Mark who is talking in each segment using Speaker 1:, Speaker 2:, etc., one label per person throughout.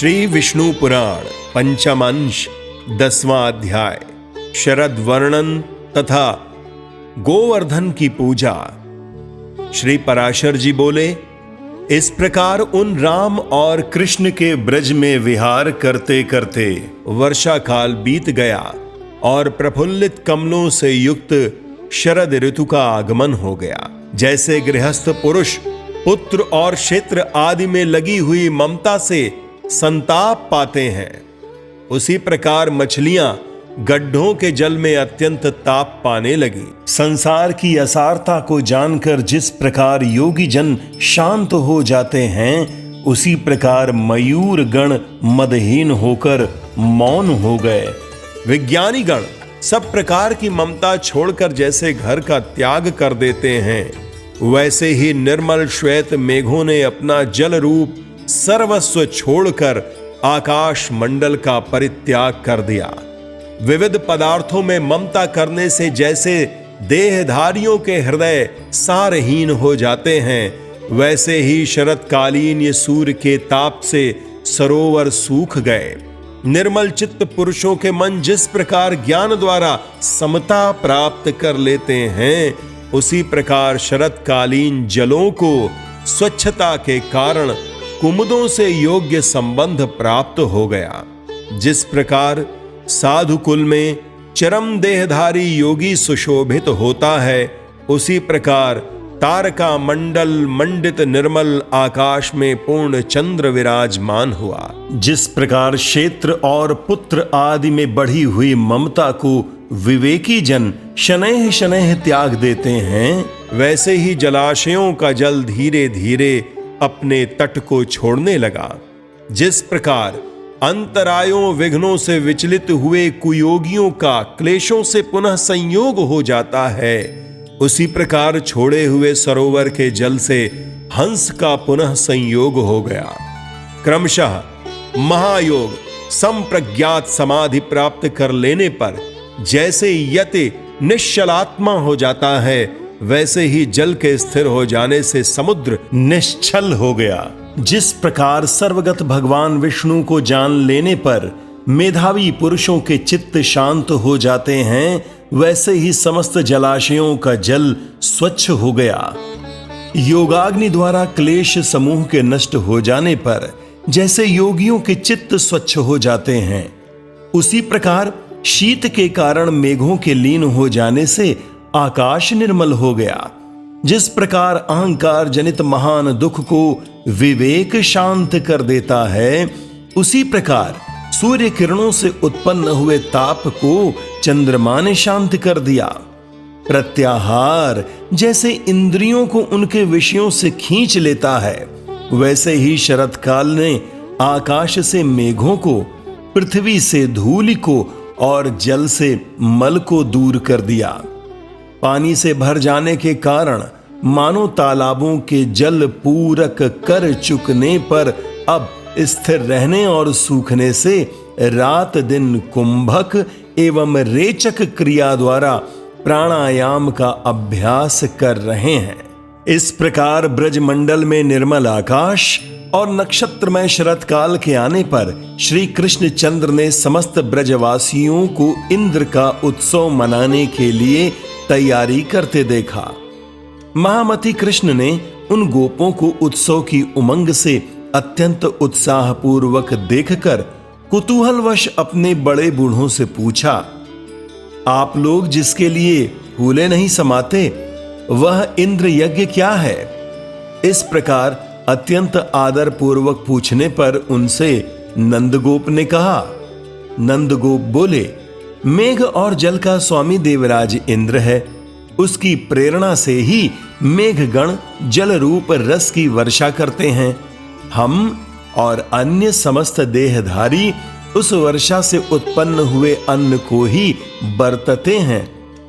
Speaker 1: श्री विष्णु पुराण पंचम अंश 10वां अध्याय शरद वर्णन तथा गोवर्धन की पूजा। श्री पराशर जी बोले, इस प्रकार उन राम और कृष्ण के ब्रज में विहार करते करते वर्षा काल बीत गया और प्रफुल्लित कमलों से युक्त शरद ऋतु का आगमन हो गया। जैसे गृहस्थ पुरुष पुत्र और क्षेत्र आदि में लगी हुई ममता से संताप पाते हैं, उसी प्रकार मछलियां गड्ढों के जल में अत्यंत ताप पाने लगी। संसार की असारता को जानकर जिस प्रकार योगी जन शांत हो जाते हैं, उसी प्रकार मयूर गण मदहीन होकर मौन हो गए। विज्ञानी गण सब प्रकार की ममता छोड़कर जैसे घर का त्याग कर देते हैं, वैसे ही निर्मल श्वेत मेघों ने अपना जल रूप सर्वस्व छोड़कर आकाश मंडल का परित्याग कर दिया। विविध पदार्थों में ममता करने से जैसे देहधारियों के हृदय सारहीन हो जाते हैं, वैसे ही शरतकालीन ये सूर्य के ताप से सरोवर सूख गए। निर्मल चित्त पुरुषों के मन जिस प्रकार ज्ञान द्वारा समता प्राप्त कर लेते हैं, उसी प्रकार शरतकालीन जलों को स्वच्छता के कारण कुमुदों से योग्य संबंध प्राप्त हो गया। जिस प्रकार साधु कुल में चरम देहधारी योगी सुशोभित होता है, उसी प्रकार तारका मंडल मंडित निर्मल आकाश में पूर्ण चंद्र विराजमान हुआ। जिस प्रकार क्षेत्र और पुत्र आदि में बढ़ी हुई ममता को विवेकी जन शनैः शनैः त्याग देते हैं, वैसे ही जलाशयों का जल धीरे धीरे अपने तट को छोड़ने लगा। जिस प्रकार अंतरायों विघ्नों से विचलित हुए कुयोगियों का क्लेशों से पुनः संयोग हो जाता है, उसी प्रकार छोड़े हुए सरोवर के जल से हंस का पुनः संयोग हो गया। क्रमशः महायोग संप्रज्ञात समाधि प्राप्त कर लेने पर जैसे यति निश्चलात्मा हो जाता है, वैसे ही जल के स्थिर हो जाने से समुद्र निश्चल हो गया। जिस प्रकार सर्वगत भगवान विष्णु को जान लेने पर मेधावी पुरुषों के चित्त शांत हो जाते हैं, वैसे ही समस्त जलाशयों का जल स्वच्छ हो गया। योगाग्नि द्वारा क्लेश समूह के नष्ट हो जाने पर जैसे योगियों के चित्त स्वच्छ हो जाते हैं, उसी प्रकार शीत के कारण मेघों के लीन हो जाने से आकाश निर्मल हो गया। जिस प्रकार अहंकार जनित महान दुख को विवेक शांत कर देता है, उसी प्रकार सूर्य किरणों से उत्पन्न हुए ताप को चंद्रमा ने शांत कर दिया। प्रत्याहार जैसे इंद्रियों को उनके विषयों से खींच लेता है, वैसे ही शरतकाल ने आकाश से मेघों को, पृथ्वी से धूलि को और जल से मल को दूर कर दिया। पानी से भर जाने के कारण मानो तालाबों के जल पूरक कर चुकने पर अब स्थिर रहने और सूखने से रात दिन कुंभक एवं रेचक क्रिया द्वारा प्राणायाम का अभ्यास कर रहे हैं। इस प्रकार ब्रजमंडल में निर्मल आकाश और नक्षत्रमय शरतकाल के आने पर श्री कृष्ण चंद्र ने समस्त ब्रजवासियों को इंद्र का उत्सव मनाने के लिए तैयारी करते देखा। महामति कृष्ण ने उन गोपों को उत्सव की उमंग से अत्यंत उत्साहपूर्वक देखकर कुतूहलवश अपने बड़े बूढ़ों से पूछा, आप लोग जिसके लिए फूले नहीं समाते, वह इंद्र यज्ञ क्या है? इस प्रकार अत्यंत आदर पूर्वक पूछने पर उनसे नंदगोप ने कहा। नंदगोप बोले, मेघ और जल का स्वामी देवराज इंद्र है। उसकी प्रेरणा से ही मेघगण जल रूप रस की वर्षा करते हैं। हम और अन्य समस्त देहधारी उस वर्षा से उत्पन्न हुए अन्न को ही बरतते हैं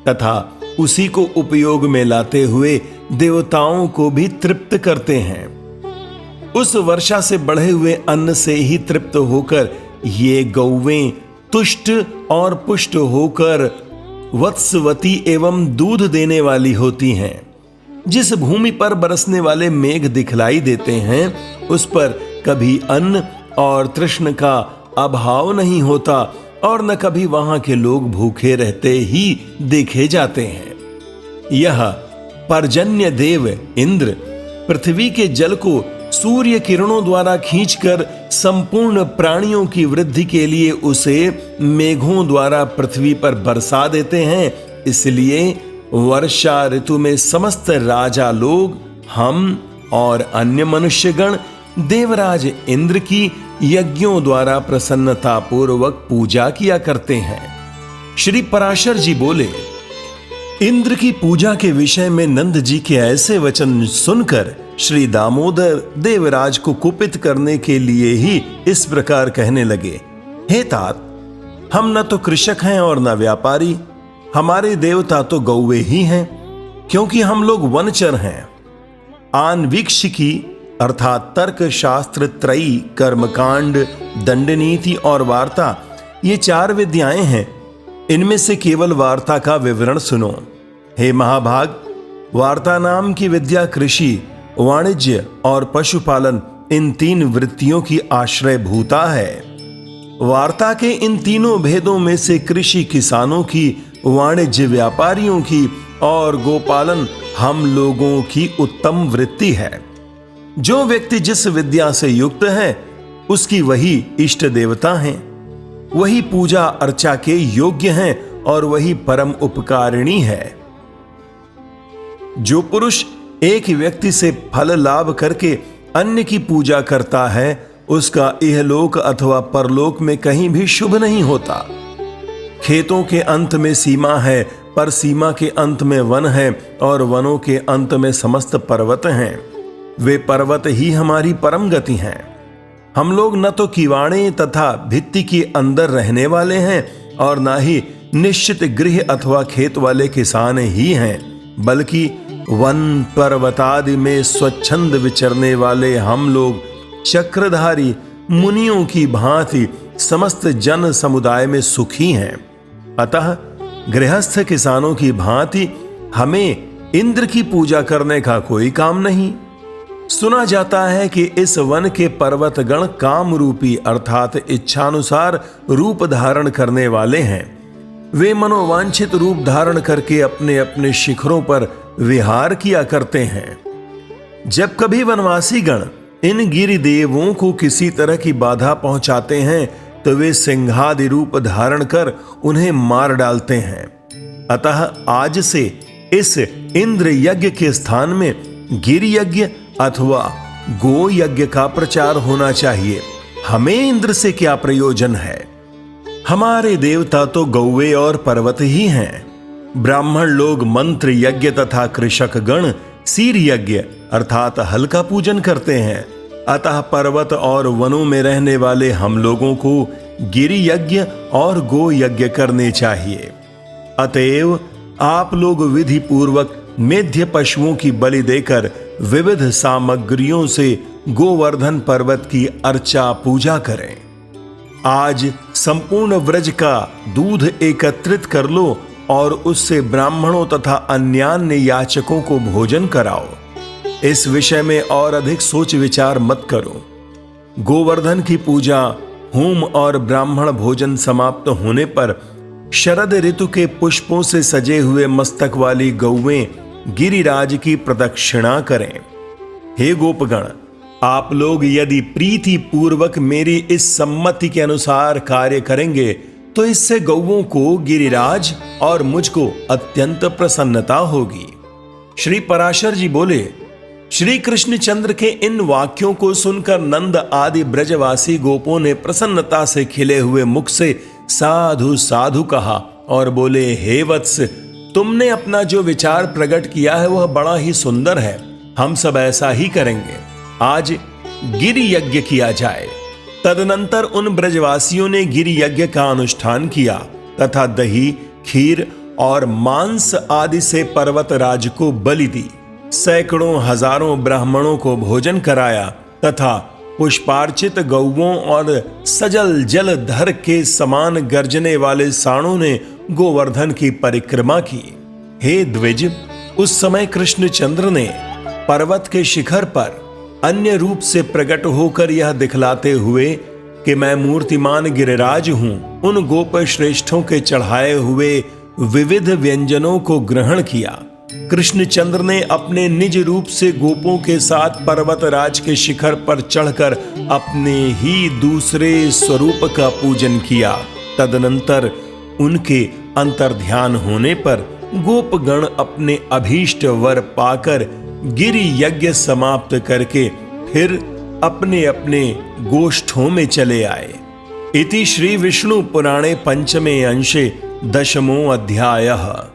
Speaker 1: तथा उसी को उपयोग में लाते हुए देवताओं को भी तृप्त करते हैं। उस वर्षा से बढ़े हुए अन्न से ही तृप्त होकर ये गौवें तुष्ट और पुष्ट होकर वत्सवती एवं दूध देने वाली होती हैं। जिस भूमि पर बरसने वाले मेघ दिखलाई देते हैं, उस पर कभी अन्न और तृष्ण का अभाव नहीं होता और न कभी वहां के लोग भूखे रहते ही देखे जाते हैं। यह पर्जन्य देव इंद्र पृथ्वी के जल को सूर्य किरणों द्वारा खींचकर संपूर्ण प्राणियों की वृद्धि के लिए उसे मेघों द्वारा पृथ्वी पर बरसा देते हैं। इसलिए वर्षा ऋतु में समस्त राजा लोग, हम और अन्य मनुष्यगण देवराज इंद्र की यज्ञों द्वारा प्रसन्नता पूर्वक पूजा किया करते हैं। श्री पराशर जी बोले, इंद्र की पूजा के विषय में नंद जी के ऐसे वचन सुनकर श्री दामोदर देवराज को कुपित करने के लिए ही इस प्रकार कहने लगे, हे तात, हम न तो कृषक हैं और न व्यापारी, हमारे देवता तो गौवे ही हैं, क्योंकि हम लोग वनचर हैं। आन्वीक्षिकी अर्थात तर्क शास्त्र त्रयी, कर्मकांड, दंडनीति और वार्ता, ये 4 विद्याएं हैं। इनमें से केवल वार्ता का विवरण सुनो। हे महाभाग, वार्ता नाम की विद्या कृषि, वाणिज्य और पशुपालन, इन 3 वृत्तियों की आश्रय भूता है। वार्ता के इन तीनों भेदों में से कृषि किसानों की, वाणिज्य व्यापारियों की और गोपालन हम लोगों की उत्तम वृत्ति है। जो व्यक्ति जिस विद्या से युक्त है उसकी वही इष्ट देवता हैं, वही पूजा अर्चा के योग्य हैं और वही परम उपकारिणी है। जो पुरुष एक व्यक्ति से फल लाभ करके अन्य की पूजा करता है उसका इहलोक अथवा परलोक में कहीं भी शुभ नहीं होता। खेतों के अंत में सीमा है, पर सीमा के अंत में वन है और वनों के अंत में समस्त पर्वत हैं। वे पर्वत ही हमारी परम गति हैं। हम लोग न तो किवाड़े तथा भित्ति के अंदर रहने वाले हैं और न ही निश्चित गृह अथवा खेत वाले किसान ही हैं, बल्कि वन पर्वतादि में स्वच्छंद विचरने वाले हम लोग चक्रधारी मुनियों की भांति समस्त जन समुदाय में सुखी हैं। अतः गृहस्थ किसानों की भांति हमें इंद्र की पूजा करने का कोई काम नहीं। सुना जाता है कि इस वन के पर्वत गण काम रूपी अर्थात इच्छानुसार रूप धारण करने वाले हैं। वे मनोवांछित रूप धारण करके अपने अपने शिखरों पर विहार किया करते हैं। जब कभी वनवासी गण इन गिरिदेवों को किसी तरह की बाधा पहुंचाते हैं तो वे सिंहादि रूप धारण कर उन्हें मार डालते हैं। अतः आज से इस इंद्र यज्ञ के स्थान में गिरि यज्ञ अथवा गो यज्ञ का प्रचार होना चाहिए। हमें इंद्र से क्या प्रयोजन है? हमारे देवता तो गौवे और पर्वत ही हैं। ब्राह्मण लोग मंत्र यज्ञ तथा कृषक गण सीर यज्ञ अर्थात हल का पूजन करते हैं। अतः पर्वत और वनों में रहने वाले हम लोगों को गिरि यज्ञ और गो यज्ञ करने चाहिए। अतएव आप लोग विधि पूर्वक मेध्य पशुओं की बलि देकर विविध सामग्रियों से गोवर्धन पर्वत की अर्चा पूजा करें। आज संपूर्ण व्रज का दूध एकत्रित कर लो और उससे ब्राह्मणों तथा अन्यान्य याचकों को भोजन कराओ। इस विषय में और अधिक सोच विचार मत करो। गोवर्धन की पूजा, होम और ब्राह्मण भोजन समाप्त होने पर शरद ऋतु के पुष्पों से सजे हुए मस्तक वाली गौवें गिरिराज की प्रदक्षिणा करें। हे गोपगण, आप लोग यदि प्रीति पूर्वक मेरी इस सम्मति के अनुसार कार्य करेंगे तो इससे गौवों को, गिरिराज और मुझको अत्यंत प्रसन्नता होगी। श्री पराशर जी बोले, श्री कृष्णचंद्र के इन वाक्यों को सुनकर नंद आदि ब्रजवासी गोपों ने प्रसन्नता से खिले हुए मुख से साधु साधु कहा और बोले, हे वत्स, तुमने अपना जो विचार प्रकट किया है वह बड़ा ही सुंदर है। हम सब ऐसा ही करेंगे। आज गिरि यज्ञ किया जाए। तदनंतर उन ब्रजवासियों ने गिरि यज्ञ का अनुष्ठान किया तथा दही, खीर और मांस आदि से पर्वतराज को बलि दी। सैकड़ों हजारों ब्राह्मणों को भोजन कराया तथा पुष्पार्चित गौवों और सजल जल धर के समान गर्जने वाले साणों ने गोवर्धन की परिक्रमा की। हे द्विज, उस समय कृष्णचंद्र ने पर्वत के शिखर पर अन्य रूप से प्रकट होकर यह दिखलाते हुए कि मैं मूर्तिमान गिरिराज हूं, उन गोप श्रेष्ठों के चढ़ाए हुए विविध व्यंजनों को ग्रहण किया। कृष्णचंद्र ने अपने निज रूप से गोपों के साथ पर्वतराज के शिखर पर चढ़कर अपने ही दूसरे स्वरूप का पूजन किया। तदनंतर उनके अंतर्ध्यान होने पर गोपगण अपने अभीष्ट वर पाकर गिरि यज्ञ समाप्त करके फिर अपने अपने गोष्ठों में चले आए। इति श्री विष्णु पुराणे पंचमे अंशे 10वां अध्यायः।